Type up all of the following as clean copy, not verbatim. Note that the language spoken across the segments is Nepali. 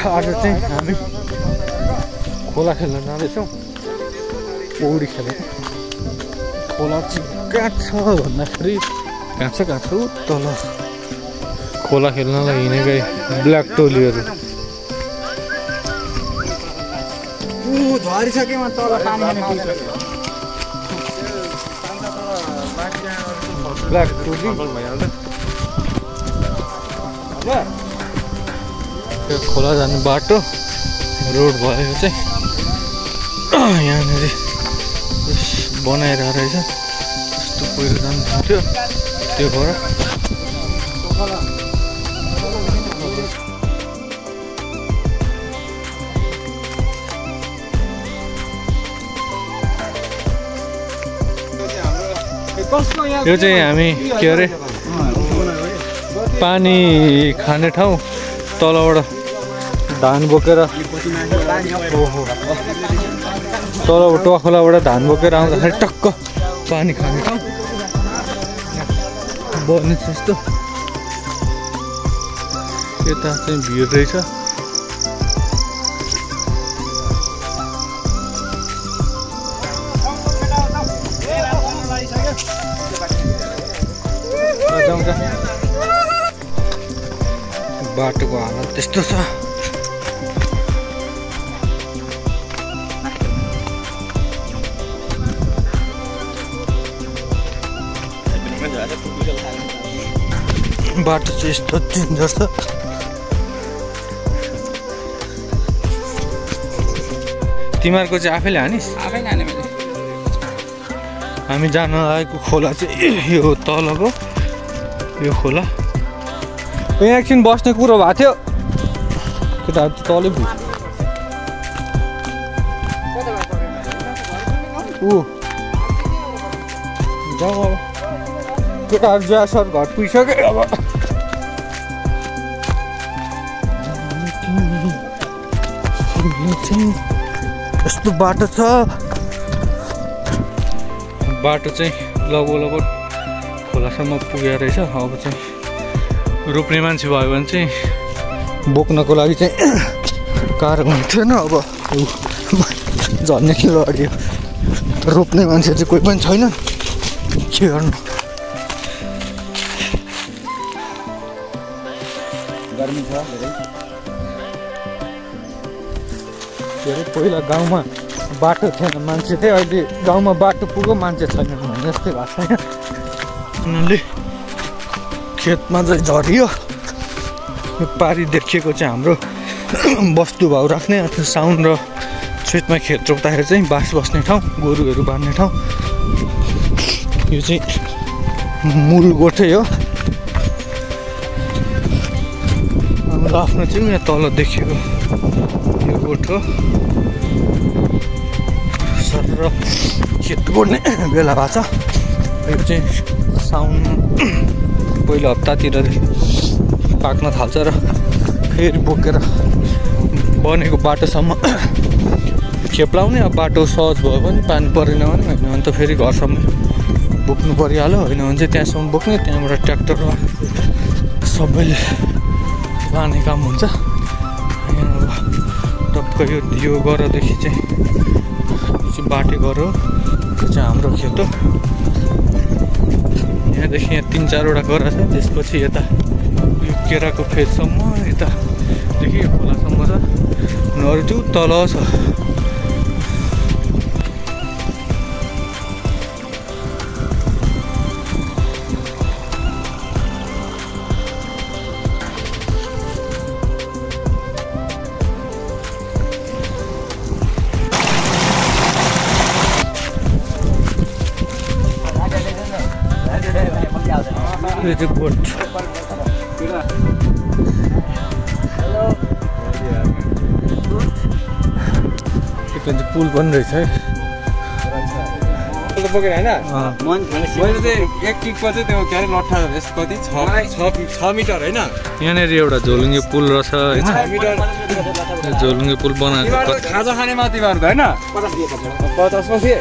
आज चाहिँ हामी खोला खेल्न जाँदैछौँ। पौडी खेल्न। खोला चाहिँ कहाँ छ भन्दाखेरि कहाँ छ तल खोला खेल्नलाई हिँडेकै ब्ल्याक टोलीहरू। झरिसकेमा तल पानी ब्ल्याक टोली खोला जाने बाटो रोड भएको चाहिँ यहाँनिर बनाइरहेको रहेछ। यस्तो पहिरो जानु थाल्थ्यो त्यो भएर यो चाहिँ हामी के अरे पानी खाने ठाउँ। तलबाट धान बोकेर तलबाट टोखोलाबाट धान बोकेर आउँदाखेरि टक्क पानी खाने ठाउँ बनिन्छ यस्तो। यता चाहिँ भिड रहेछ। बाटोको हालत त्यस्तो छ। बाटो चाहिँ यस्तो डेन्जर छ। तिमीहरूको चाहिँ आफैले हानिस्? आफैले हाने मैले। हामी जान लागेको खोला चाहिँ यो तलको यो खोला। यहाँ एकछिन बस्ने कुरो भएको थियो केटाहरू तलै भुल्छ। जाउँ अब केटाहरू जा सर घर पुगिसक्यो। अब यस्तो बाटो छ। बाटो चाहिँ लगभग खोलासम्म पुगेको रहेछ। अब चाहिँ रोप्ने मान्छे भयो भने चाहिँ बोक्नको लागि चाहिँ गाह्रो हुन्थेन। अब झन्ने किलो अडियो रोप्ने मान्छे चाहिँ कोही पनि छैन। के गर्नु? गर्मी छ धेरै। के अरे पहिला गाउँमा बाटो थिएन मान्छे थियो। अहिले गाउँमा बाटो पुग्यो मान्छे छैन भने जस्तै भएको छैन। उनीहरूले खेतमा चाहिँ झरियो। यो पारी देखिएको चाहिँ हाम्रो वस्तु भाउ राख्ने अथवा साउन र चैतमा खेत रोप्दाखेरि चाहिँ बास बस्ने ठाउँ, गोरुहरू बाँध्ने ठाउँ। यो चाहिँ मूल गोठै हो। हाम्रो आफ्नो चाहिँ यहाँ तल देखिएको यो गोठ हो। सर र खेत गोड्ने बेला भएको छ। यो चाहिँ साउन पहिलो हप्तातिर पाक्न थाल्छ र फेरि बोकेर बनेको बाटोसम्म खेप लाउने। अब बाटो सहज भयो भने पानी परेन भने होइन भने त फेरि घरसम्म बोक्नु परिहाल्यो। होइन भने चाहिँ त्यहाँसम्म बोक्ने, त्यहाँबाट ट्र्याक्टरमा सबैले लाने काम हुन्छ। टक्क यो गरदेखि चाहिँ बाटे गर हो। त्यो चाहिँ हाम्रो खेत हो। यहाँदेखि यहाँ 3-4वटा गरा छ। त्यसपछि यता यो केराको फेदसम्म यतादेखि यो खोलासम्म छ। नहरू चाहिँ तल छ। यो चाहिँ बोट। पुल पनि रहेछ है। बोकेर होइन मैले चाहिँ एक किकको चाहिँ त्यो के अरे लट्ठा कति 6 मिटर होइन। यहाँनिर एउटा झोलुङ्गे पुल रहेछ होइन। झोलुङ्गे पुल बनाएको खाजा खाने माथि तिमीहरूको होइन 50 मा थिए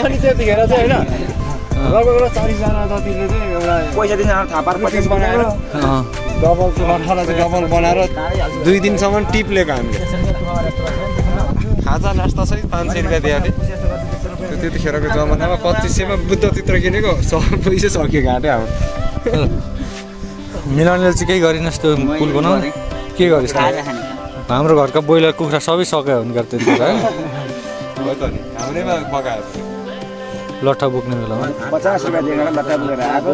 अनि त्यतिखेर चाहिँ होइन लगभग 40 जना जतिले चाहिँ एउटा पैसा दिन्छ थाहा पार पैसा बनाएर डबल लट्ठालाई चाहिँ डबल बनाएर 2 दिनसम्म टिप लिएको हामीले खाजा नास्ता सहित 500 रुपियाँ दिएको थिएँ त्यतिखेरको जमानामा 2500 मा बुद्ध चित्र किनेको पैसा सक्यो घाटे हाम्रो मिलाउनेले चाहिँ केही गरिनस् त्यो पुल बनाउनु के गरिस् हाम्रो घरका ब्रोइलर कुखुरा सबै सक्यो भने गर्दै थियो है हो त नि हाम्रैमा पकायो लट्ठा बोक्ने बेलामा 50 रुपैयाँ दिएर लट्ठा बोकेर आएको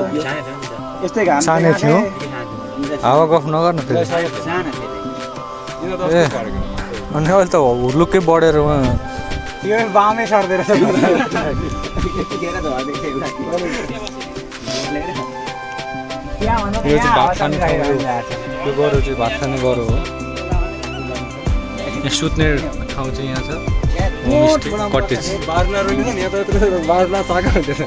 यस्तै घाम सानै थियो हावा गफ नगर्नु फेरि ए अनि अहिले त हुर्लुक्कै बढेर यो बामै सर्दै रहेछ यो चाहिँ भात खाने ठाउँ हो यो गरो चाहिँ भात खाने गरो हो यहाँ सुत्ने ठाउँ चाहिँ यहाँ छ होमस्टे कटेज बार्ना रोइन्छ नि यहाँ त बार्ना चाका हुँदैन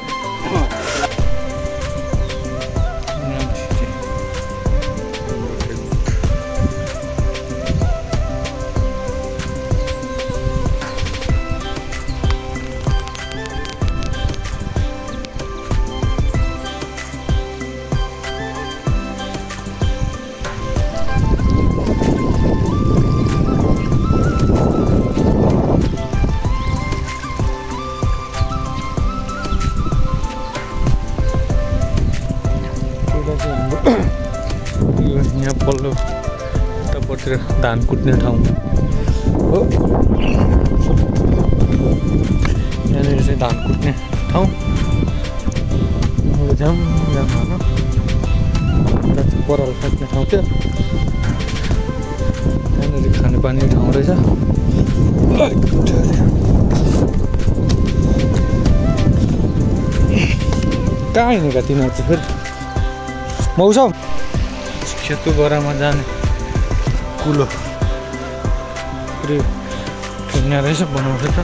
यहाँ पल्लो यतापट्टि धान कुट्ने ठाउँ हो यहाँनिर चाहिँ धान कुट्ने ठाउँ झ्याम झ्याम होइन पराल काट्ने ठाउँ थियो यहाँनिर खानेपानी ठाउँ रहेछ कहाँ हिँडेका तिनीहरू चाहिँ फेरि मौसम खेतको गरामा जाने कुलो पुरै ठुङ्गा रहेछ बनाउँदैछ